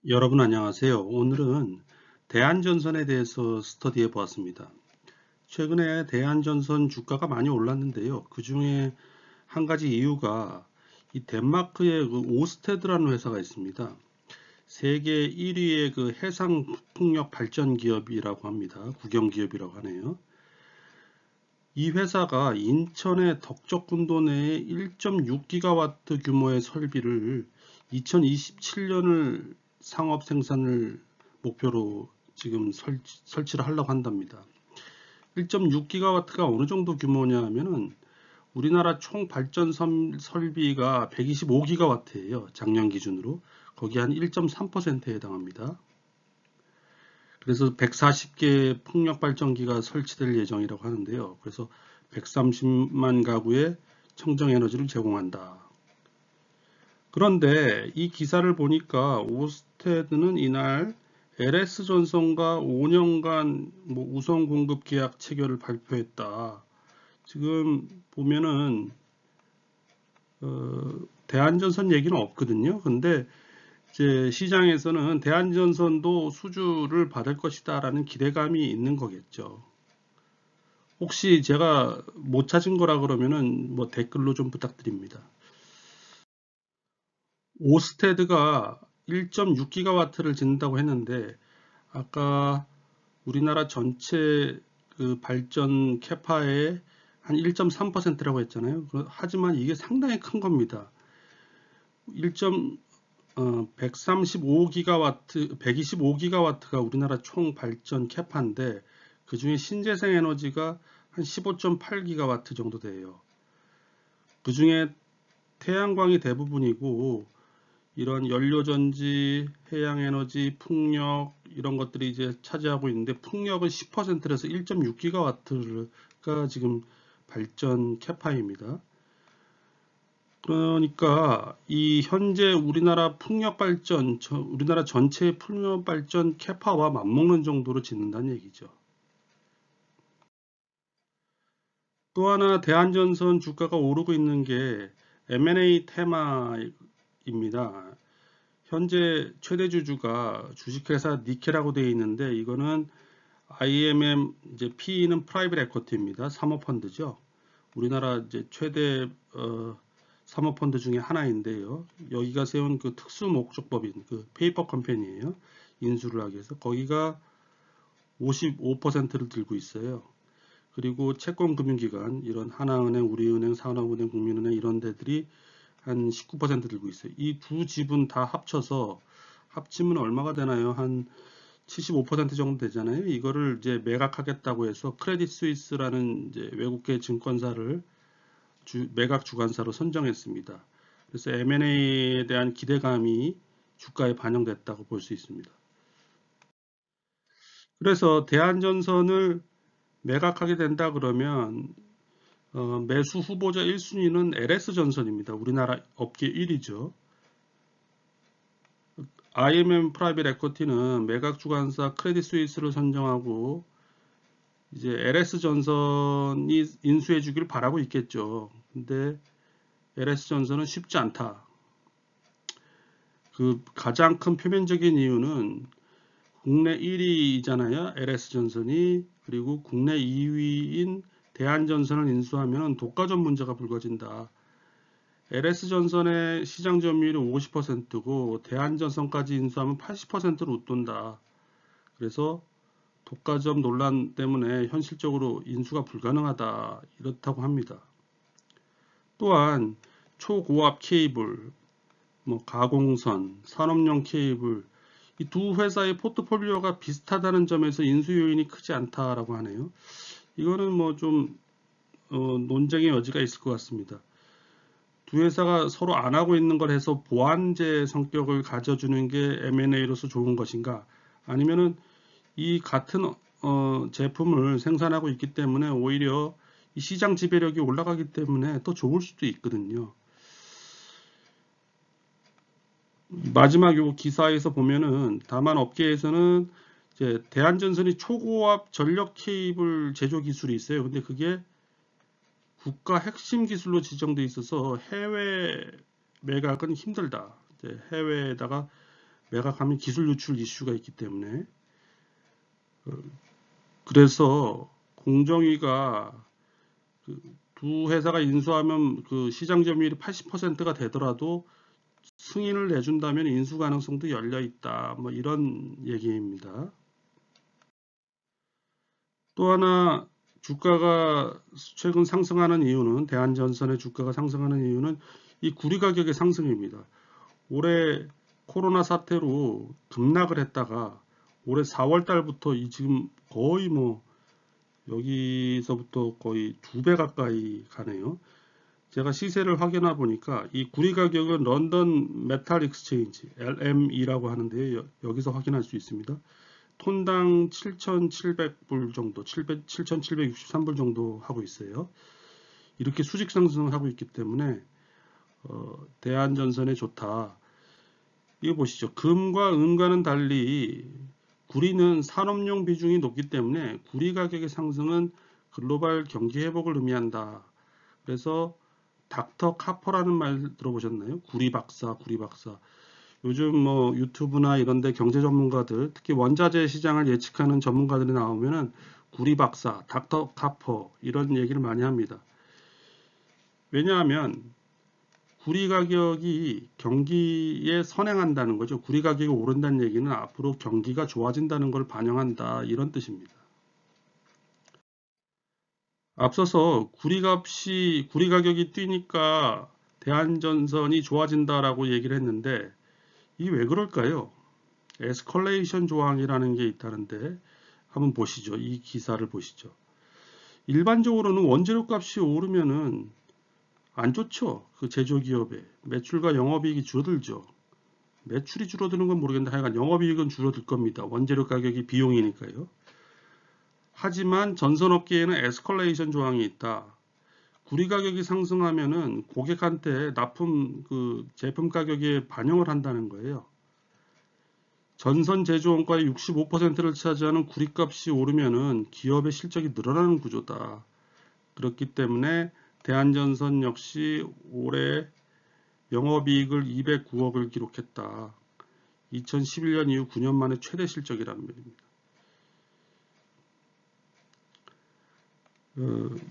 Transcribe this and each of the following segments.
여러분 안녕하세요. 오늘은 대한전선에 대해서 스터디해 보았습니다. 최근에 대한전선 주가가 많이 올랐는데요. 그 중에 한 가지 이유가 이 덴마크의 그 오스테드라는 회사가 있습니다. 세계 1위의 그 해상 풍력 발전 기업이라고 합니다. 국영 기업이라고 하네요. 이 회사가 인천의 덕적군도 내에 1.6기가와트 규모의 설비를 2027년을 상업 생산을 목표로 지금 설치를 하려고 한답니다. 1.6기가와트가 어느 정도 규모냐 하면은 우리나라 총 발전 설비가 125기가와트예요. 작년 기준으로. 거기 한 1.3%에 해당합니다. 그래서 140개 풍력 발전기가 설치될 예정이라고 하는데요. 그래서 130만 가구에 청정 에너지를 제공한다. 그런데 이 기사를 보니까 오스테드는 이날 LS전선과 5년간 우선 공급 계약 체결을 발표했다. 지금 보면은 대한전선 얘기는 없거든요. 근데 이제 시장에서는 대한전선도 수주를 받을 것이다 라는 기대감이 있는 거겠죠. 혹시 제가 못 찾은 거라 그러면은 댓글로 좀 부탁드립니다. 오스테드가 1.6기가와트를 짓는다고 했는데 아까 우리나라 전체 그 발전 캐파의 한 1.3%라고 했잖아요. 하지만 이게 상당히 큰 겁니다. 135기가와트, 125기가와트가 우리나라 총 발전 캐파인데 그 중에 신재생 에너지가 한 15.8기가와트 정도 돼요. 그 중에 태양광이 대부분이고 이런 연료전지, 해양에너지, 풍력 이런 것들이 이제 차지하고 있는데 풍력은 10%라서 1.6기가와트가 지금 발전 캐파입니다. 그러니까 이 현재 우리나라 풍력 발전, 우리나라 전체의 풍력 발전 캐파와 맞먹는 정도로 짓는다는 얘기죠. 또 하나 대한전선 주가가 오르고 있는 게 M&A 테마입니다. 현재 최대 주주가 주식회사 니케라고 되어 있는데 이거는 IMM 이제 PE는 프라이빗 에쿼티입니다. 사모펀드죠. 우리나라 이제 최대 사모펀드 중에 하나인데요. 여기가 세운 그 특수 목적법인 그 페이퍼 컴퍼니예요. 인수를 하기 위해서 거기가 55%를 들고 있어요. 그리고 채권금융기관 이런 하나은행, 우리은행, 산업은행, 국민은행 이런 데들이 한 19% 들고 있어요. 이 두 지분 다 합치면 얼마가 되나요? 한 75% 정도 되잖아요. 이거를 이제 매각하겠다고 해서 크레딧 스위스라는 이제 외국계 증권사를 매각 주관사로 선정했습니다. 그래서 M&A에 대한 기대감이 주가에 반영됐다고 볼 수 있습니다. 그래서 대한전선을 매각하게 된다 그러면 매수 후보자 1순위는 LS전선입니다. 우리나라 업계 1위죠. IMM 프라이빗 에쿼티는 매각 주관사 크레딧 스위스를 선정하고 이제 LS전선이 인수해 주기를 바라고 있겠죠. 근데 LS전선은 쉽지 않다. 그 가장 큰 표면적인 이유는 국내 1위잖아요. LS전선이. 그리고 국내 2위인 대한전선을 인수하면 독과점 문제가 불거진다. LS전선의 시장 점유율이 50%고 대한전선까지 인수하면 80%를 웃돈다. 그래서 독과점 논란 때문에 현실적으로 인수가 불가능하다. 이렇다고 합니다. 또한 초고압 케이블, 가공선, 산업용 케이블 이 두 회사의 포트폴리오가 비슷하다는 점에서 인수 요인이 크지 않다라고 하네요. 이거는 좀 논쟁의 여지가 있을 것 같습니다. 두 회사가 서로 안 하고 있는 걸 해서 보완제 성격을 가져주는 게 M&A로서 좋은 것인가? 아니면은 이 같은 제품을 생산하고 있기 때문에 오히려 이 시장 지배력이 올라가기 때문에 더 좋을 수도 있거든요. 마지막 요 기사에서 보면은 다만 업계에서는 이제 대한전선이 초고압 전력 케이블 제조 기술이 있어요. 근데 그게 국가 핵심 기술로 지정돼 있어서 해외 매각은 힘들다. 이제 해외에다가 매각하면 기술 유출 이슈가 있기 때문에 그래서 공정위가 두 회사가 인수하면 그 시장 점유율이 80%가 되더라도 승인을 내준다면 인수 가능성도 열려 있다. 뭐 이런 얘기입니다. 또 하나 주가가 최근 상승하는 이유는 대한전선의 주가가 상승하는 이유는 이 구리 가격의 상승입니다. 올해 코로나 사태로 급락을 했다가 올해 4월 달부터 이 지금 거의 뭐 여기서부터 거의 2배 가까이 가네요. 제가 시세를 확인해 보니까 이 구리 가격은 런던 메탈 익스체인지 LME라고 하는데요. 여기서 확인할 수 있습니다. 톤당 7,700불 정도, 7,763불 정도 하고 있어요. 이렇게 수직 상승을 하고 있기 때문에 대한전선에 좋다. 이거 보시죠. 금과 은과는 달리 구리는 산업용 비중이 높기 때문에 구리 가격의 상승은 글로벌 경기 회복을 의미한다. 그래서 닥터 카퍼라는 말 들어보셨나요? 구리 박사, 구리 박사. 요즘 뭐 유튜브나 이런 데 경제 전문가들, 특히 원자재 시장을 예측하는 전문가들이 나오면은 구리 박사, 닥터 카퍼 이런 얘기를 많이 합니다. 왜냐하면 구리 가격이 경기에 선행한다는 거죠. 구리 가격이 오른다는 얘기는 앞으로 경기가 좋아진다는 걸 반영한다. 이런 뜻입니다. 앞서서 구리 가격이 뛰니까 대한전선이 좋아진다라고 얘기를 했는데 이게 왜 그럴까요? 에스컬레이션 조항이라는 게 있다는데 한번 보시죠. 이 기사를 보시죠. 일반적으로는 원재료 값이 오르면은 안 좋죠. 그 제조기업에 매출과 영업이익이 줄어들죠. 매출이 줄어드는 건 모르겠는데 하여간 영업이익은 줄어들 겁니다. 원재료 가격이 비용이니까요. 하지만 전선업계에는 에스컬레이션 조항이 있다. 구리 가격이 상승하면은 고객한테 납품 그 제품 가격에 반영을 한다는 거예요. 전선 제조원가의 65%를 차지하는 구리값이 오르면은 기업의 실적이 늘어나는 구조다. 그렇기 때문에 대한전선 역시 올해 영업이익을 209억을 기록했다. 2011년 이후 9년 만에 최대 실적이라는 말입니다.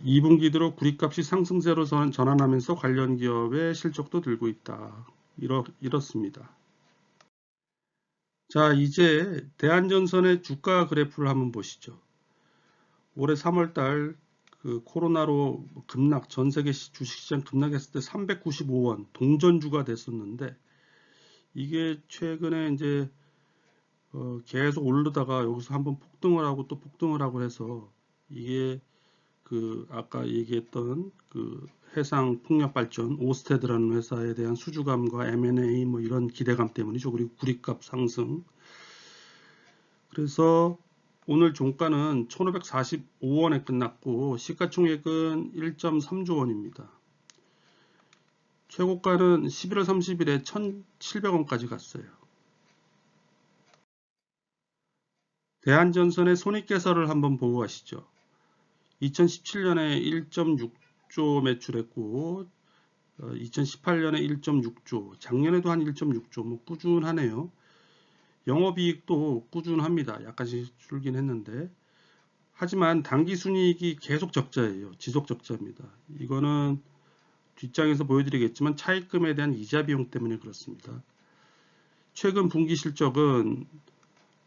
2분기 들어 구리값이 상승세로 전환하면서 관련 기업의 실적도 들고 있다. 이렇습니다. 자, 이제 대한전선의 주가 그래프를 한번 보시죠. 올해 3월달 그 코로나로 급락, 전 세계 주식시장 급락했을 때 395원 동전주가 됐었는데 이게 최근에 이제 계속 오르다가 여기서 한번 폭등을 하고 또 폭등을 하고 해서 이게 그 아까 얘기했던 그 해상 풍력 발전 오스테드라는 회사에 대한 수주감과 M&A 뭐 이런 기대감 때문이죠. 그리고 구리값 상승. 그래서 오늘 종가는 1545원에 끝났고 시가총액은 1.3조 원입니다. 최고가는 11월 30일에 1700원까지 갔어요. 대한전선의 손익개설을 한번 보고 가시죠. 2017년에 1.6조 매출했고 2018년에 1.6조, 작년에도 한 1.6조, 뭐 꾸준하네요. 영업이익도 꾸준합니다. 약간씩 줄긴 했는데 하지만 당기순이익이 계속 적자예요. 지속 적자입니다. 이거는 뒷장에서 보여드리겠지만 차입금에 대한 이자 비용 때문에 그렇습니다. 최근 분기 실적은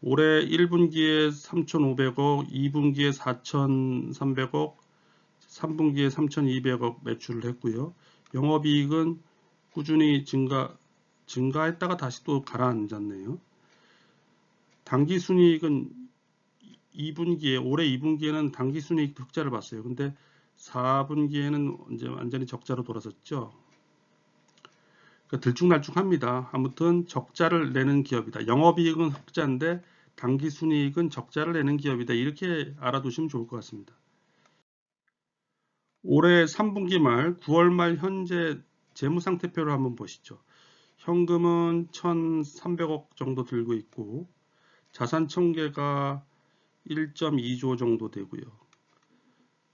올해 1분기에 3,500억, 2분기에 4,300억, 3분기에 3,200억 매출을 했고요. 영업이익은 꾸준히 증가했다가 다시 또 가라앉았네요. 당기순이익은 2분기에 올해 2분기에는 당기순이익 흑자를 봤어요. 근데 4분기에는 이제 완전히 적자로 돌아섰죠. 그러니까 들쭉날쭉합니다. 아무튼 적자를 내는 기업이다. 영업이익은 흑자인데 당기순이익은 적자를 내는 기업이다. 이렇게 알아두시면 좋을 것 같습니다. 올해 3분기 말 9월 말 현재 재무상태표를 한번 보시죠. 현금은 1,300억 정도 들고 있고 자산 총계가 1.2조 정도 되고요.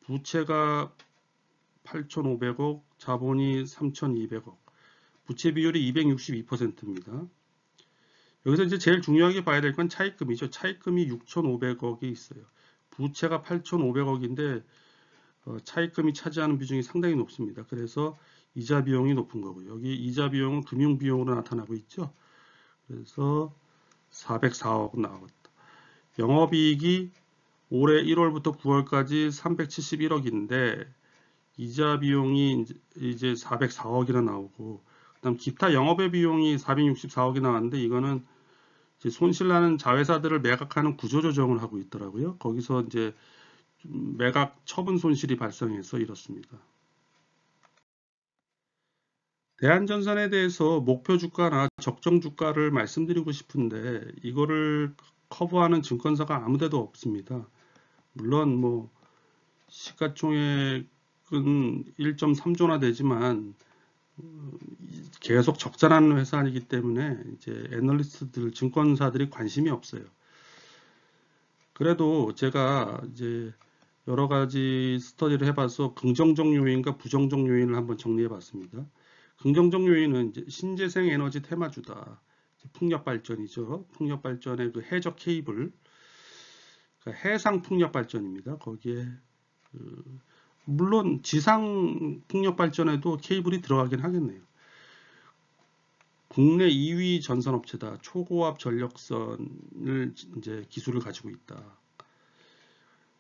부채가 8,500억, 자본이 3,200억. 부채 비율이 262%입니다. 여기서 이제 제일 중요하게 봐야 될 건 차입금이죠. 차입금이 6,500억이 있어요. 부채가 8,500억인데 차입금이 차지하는 비중이 상당히 높습니다. 그래서 이자 비용이 높은 거고요. 여기 이자 비용은 금융 비용으로 나타나고 있죠. 그래서 404억 나왔다. 영업이익이 올해 1월부터 9월까지 371억인데 이자 비용이 이제 404억이나 나오고, 그다음 기타 영업외 비용이 464억이 나왔는데 이거는 이제 손실나는 자회사들을 매각하는 구조조정을 하고 있더라고요. 거기서 이제 매각 처분 손실이 발생해서 이렇습니다. 대한전선에 대해서 목표 주가나 적정 주가를 말씀드리고 싶은데 이거를 커버하는 증권사가 아무데도 없습니다. 물론 뭐 시가총액은 1.3조나 되지만 계속 적자나는 회사이기 때문에 이제 애널리스트들, 증권사들이 관심이 없어요. 그래도 제가 이제 여러 가지 스터디를 해봐서 긍정적 요인과 부정적 요인을 한번 정리해봤습니다. 긍정적 요인은 이제 신재생 에너지 테마주다. 풍력 발전이죠. 풍력 발전의 그 해적 케이블, 그러니까 해상 풍력 발전입니다. 거기에 물론 지상 풍력 발전에도 케이블이 들어가긴 하겠네요. 국내 2위 전선업체다. 초고압 전력선을 이제 기술을 가지고 있다.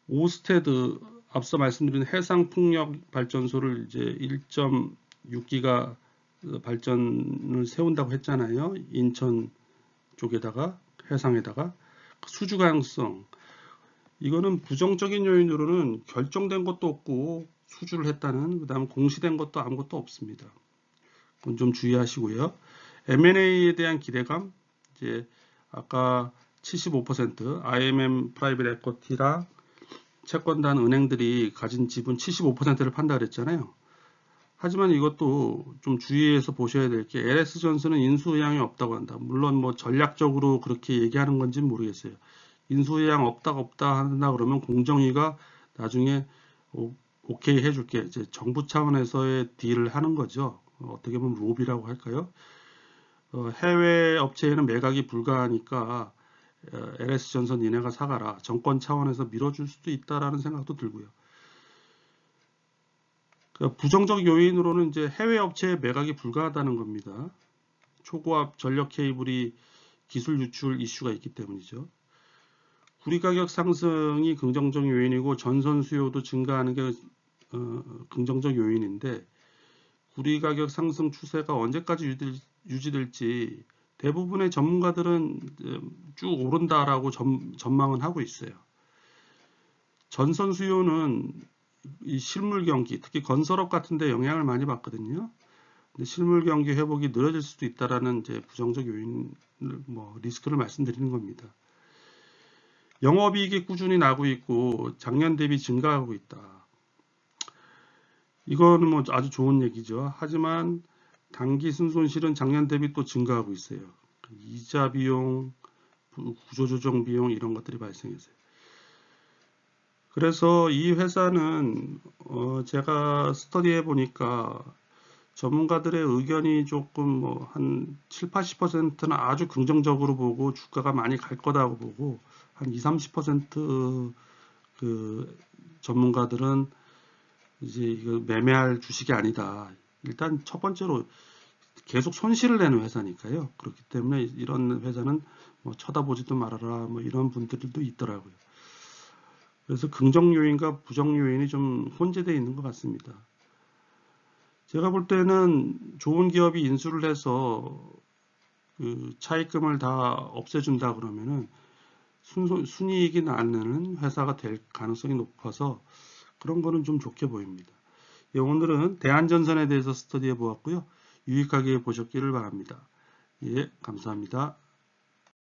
오스테드 앞서 말씀드린 해상 풍력 발전소를 이제 1.6기가 발전을 세운다고 했잖아요. 인천 쪽에다가 해상에다가 수주 가능성. 이거는 부정적인 요인으로는 결정된 것도 없고 수주를 했다는, 그다음 공시된 것도 아무것도 없습니다. 그건 좀 주의하시고요. M&A에 대한 기대감, 이제 아까 75% IMM 프라이빗 에쿼티랑 채권단 은행들이 가진 지분 75%를 판다 그랬잖아요. 하지만 이것도 좀 주의해서 보셔야 될 게 LS전선은 인수의향이 없다고 한다. 물론 뭐 전략적으로 그렇게 얘기하는 건지는 모르겠어요. 인수의향 없다 한다 그러면 공정위가 나중에 오케이 해줄게. 이제 정부 차원에서의 딜을 하는 거죠. 어떻게 보면 로비라고 할까요? 해외 업체에는 매각이 불가하니까 LS전선 니네가 사가라. 정권 차원에서 밀어줄 수도 있다라는 생각도 들고요. 부정적 요인으로는 이제 해외 업체의 매각이 불가하다는 겁니다. 초고압 전력 케이블이 기술 유출 이슈가 있기 때문이죠. 구리 가격 상승이 긍정적 요인이고 전선 수요도 증가하는 게 긍정적 요인인데, 구리 가격 상승 추세가 언제까지 유지될지 대부분의 전문가들은 쭉 오른다라고 전망은 하고 있어요. 전선 수요는 이 실물 경기, 특히 건설업 같은 데 영향을 많이 받거든요. 근데 실물 경기 회복이 느려질 수도 있다라는 이제 부정적 요인, 리스크를 말씀드리는 겁니다. 영업이익이 꾸준히 나고 있고 작년 대비 증가하고 있다. 이거는 뭐 아주 좋은 얘기죠. 하지만 단기 순손실은 작년 대비 또 증가하고 있어요. 이자 비용, 구조조정 비용 이런 것들이 발생했어요. 그래서 이 회사는 제가 스터디해 보니까 전문가들의 의견이 조금 한 7, 80%는 아주 긍정적으로 보고 주가가 많이 갈 거다고 보고, 한 20, 30% 그 전문가들은 이제 이거 매매할 주식이 아니다. 일단 첫 번째로 계속 손실을 내는 회사니까요. 그렇기 때문에 이런 회사는 쳐다보지도 말아라, 이런 분들도 있더라고요. 그래서 긍정 요인과 부정 요인이 좀 혼재되어 있는 것 같습니다. 제가 볼 때는 좋은 기업이 인수를 해서 그 차입금을 다 없애준다 그러면은 순이익이 나는 회사가 될 가능성이 높아서 그런 거는 좀 좋게 보입니다. 예, 오늘은 대한전선에 대해서 스터디해 보았고요. 유익하게 보셨기를 바랍니다. 예, 감사합니다.